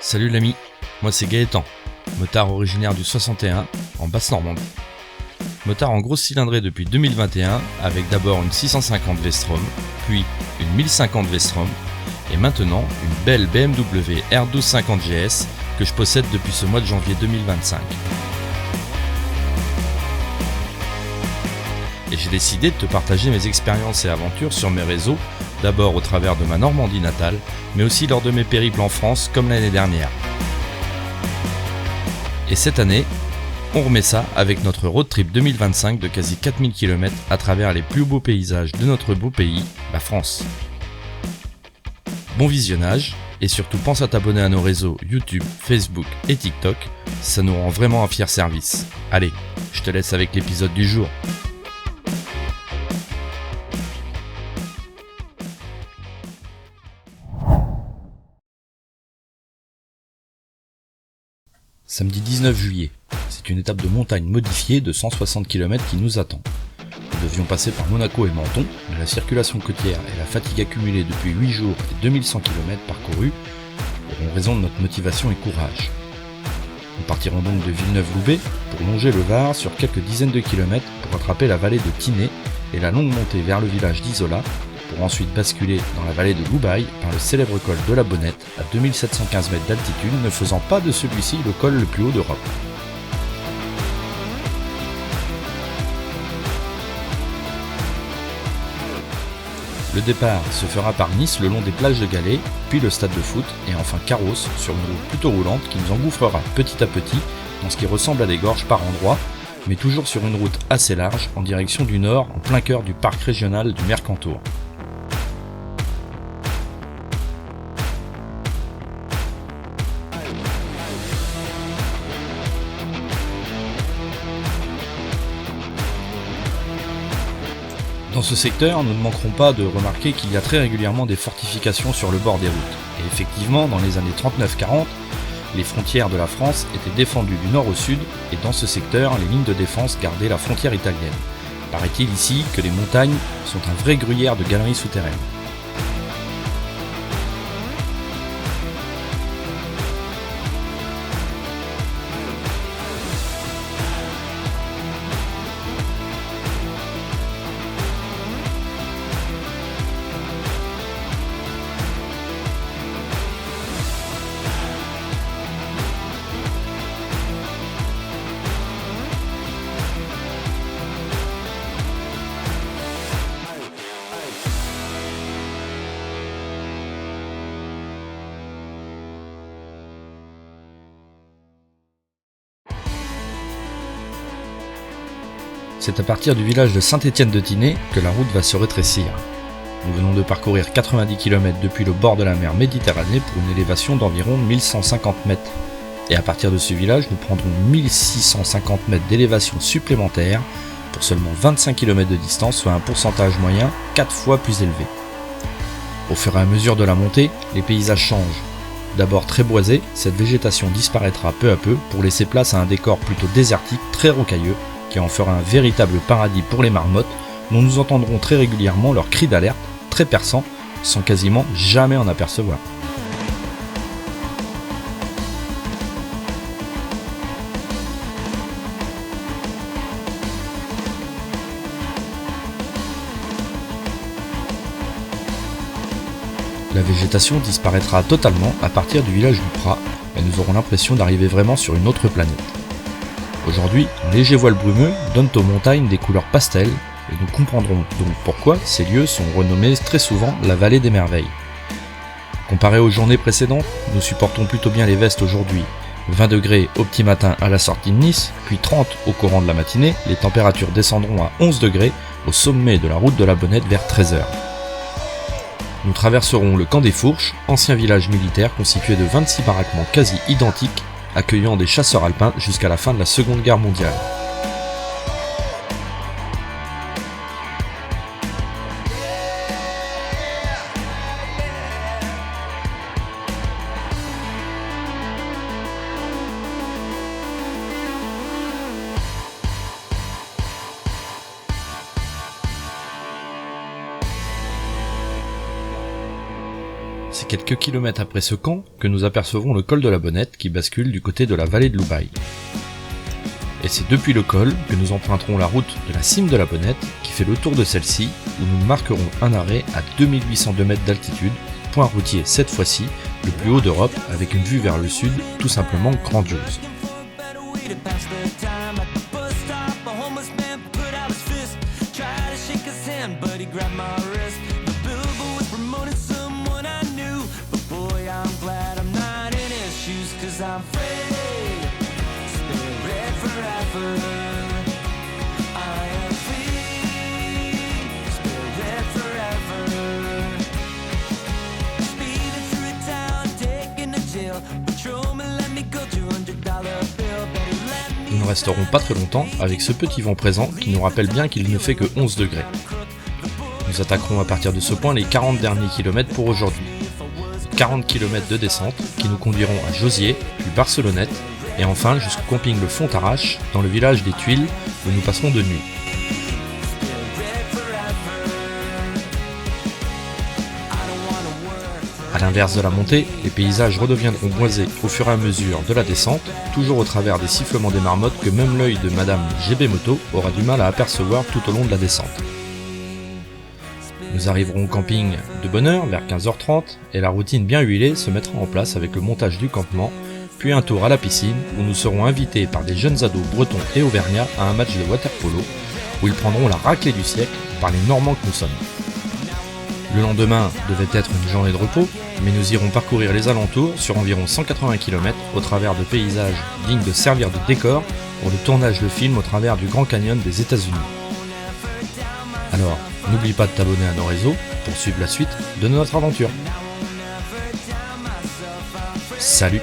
Salut l'ami, moi c'est Gaëtan, motard originaire du 61 en Basse-Normandie. Motard en grosse cylindrée depuis 2021 avec d'abord une 650 V-Strom, puis une 1050 V-Strom et maintenant une belle BMW R1250 GS que je possède depuis ce mois de janvier 2025. Et j'ai décidé de te partager mes expériences et aventures sur mes réseaux, d'abord au travers de ma Normandie natale, mais aussi lors de mes périples en France comme l'année dernière. Et cette année, on remet ça avec notre road trip 2025 de quasi 4000 km à travers les plus beaux paysages de notre beau pays, la France. Bon visionnage, et surtout pense à t'abonner à nos réseaux YouTube, Facebook et TikTok, ça nous rend vraiment un fier service. Allez, je te laisse avec l'épisode du jour. Samedi 19 juillet, c'est une étape de montagne modifiée de 160 km qui nous attend. Nous devions passer par Monaco et Menton, mais la circulation côtière et la fatigue accumulée depuis 8 jours et 2100 km parcourus auront raison de notre motivation et courage. Nous partirons donc de Villeneuve-Loubet pour longer le Var sur quelques dizaines de kilomètres pour attraper la vallée de Tinée et la longue montée vers le village d'Isola, pour ensuite basculer dans la vallée de Loubaï par le célèbre col de la Bonnette à 2715 mètres d'altitude, ne faisant pas de celui-ci le col le plus haut d'Europe. Le départ se fera par Nice le long des plages de Galets, puis le stade de foot et enfin Carros sur une route plutôt roulante qui nous engouffrera petit à petit dans ce qui ressemble à des gorges par endroits, mais toujours sur une route assez large en direction du nord en plein cœur du parc régional du Mercantour. Dans ce secteur, nous ne manquerons pas de remarquer qu'il y a très régulièrement des fortifications sur le bord des routes. Et effectivement, dans les années 39-40, les frontières de la France étaient défendues du nord au sud, et dans ce secteur, les lignes de défense gardaient la frontière italienne. Paraît-il ici que les montagnes sont un vrai gruyère de galeries souterraines. C'est à partir du village de Saint-Étienne-de-Tinée que la route va se rétrécir. Nous venons de parcourir 90 km depuis le bord de la mer Méditerranée pour une élévation d'environ 1150 mètres. Et à partir de ce village, nous prendrons 1650 mètres d'élévation supplémentaire pour seulement 25 km de distance, soit un pourcentage moyen 4 fois plus élevé. Au fur et à mesure de la montée, les paysages changent. D'abord très boisés, cette végétation disparaîtra peu à peu pour laisser place à un décor plutôt désertique, très rocailleux, qui en fera un véritable paradis pour les marmottes, dont nous entendrons très régulièrement leurs cris d'alerte, très perçants, sans quasiment jamais en apercevoir. La végétation disparaîtra totalement à partir du village du Prat, et nous aurons l'impression d'arriver vraiment sur une autre planète. Aujourd'hui, un léger voile brumeux donne aux montagnes des couleurs pastel, et nous comprendrons donc pourquoi ces lieux sont renommés très souvent la vallée des merveilles. Comparé aux journées précédentes, nous supportons plutôt bien les vestes aujourd'hui. 20 degrés au petit matin à la sortie de Nice, puis 30 au courant de la matinée, les températures descendront à 11 degrés au sommet de la route de la Bonnette vers 13h. Nous traverserons le camp des Fourches, ancien village militaire constitué de 26 baraquements quasi identiques, accueillant des chasseurs alpins jusqu'à la fin de la Seconde Guerre mondiale. c'est quelques kilomètres après ce camp que nous apercevrons le col de la Bonnette qui bascule du côté de la vallée de l'Oubaye. Et c'est depuis le col que nous emprunterons la route de la cime de la Bonnette qui fait le tour de celle-ci où nous marquerons un arrêt à 2802 mètres d'altitude, point routier cette fois-ci, le plus haut d'Europe avec une vue vers le sud tout simplement grandiose. Nous ne resterons pas très longtemps avec ce petit vent présent qui nous rappelle bien qu'il ne fait que 11 degrés. Nous attaquerons à partir de ce point les 40 derniers kilomètres pour aujourd'hui. 40 km de descente qui nous conduiront à Josier, puis Barcelonnette, et enfin jusqu'au camping Le Fontarache, dans le village des Tuiles, où nous passerons de nuit. A l'inverse de la montée, les paysages redeviendront boisés au fur et à mesure de la descente, toujours au travers des sifflements des marmottes que même l'œil de Madame GB Moto aura du mal à apercevoir tout au long de la descente. Nous arriverons au camping de bonne heure vers 15h30 et la routine bien huilée se mettra en place avec le montage du campement, puis un tour à la piscine où nous serons invités par des jeunes ados bretons et auvergnats à un match de water-polo où ils prendront la raclée du siècle par les Normands que nous sommes. Le lendemain devait être une journée de repos, mais nous irons parcourir les alentours sur environ 180 km au travers de paysages dignes de servir de décor pour le tournage de film au travers du Grand Canyon des États-Unis. Alors, n'oublie pas de t'abonner à nos réseaux pour suivre la suite de notre aventure. Salut!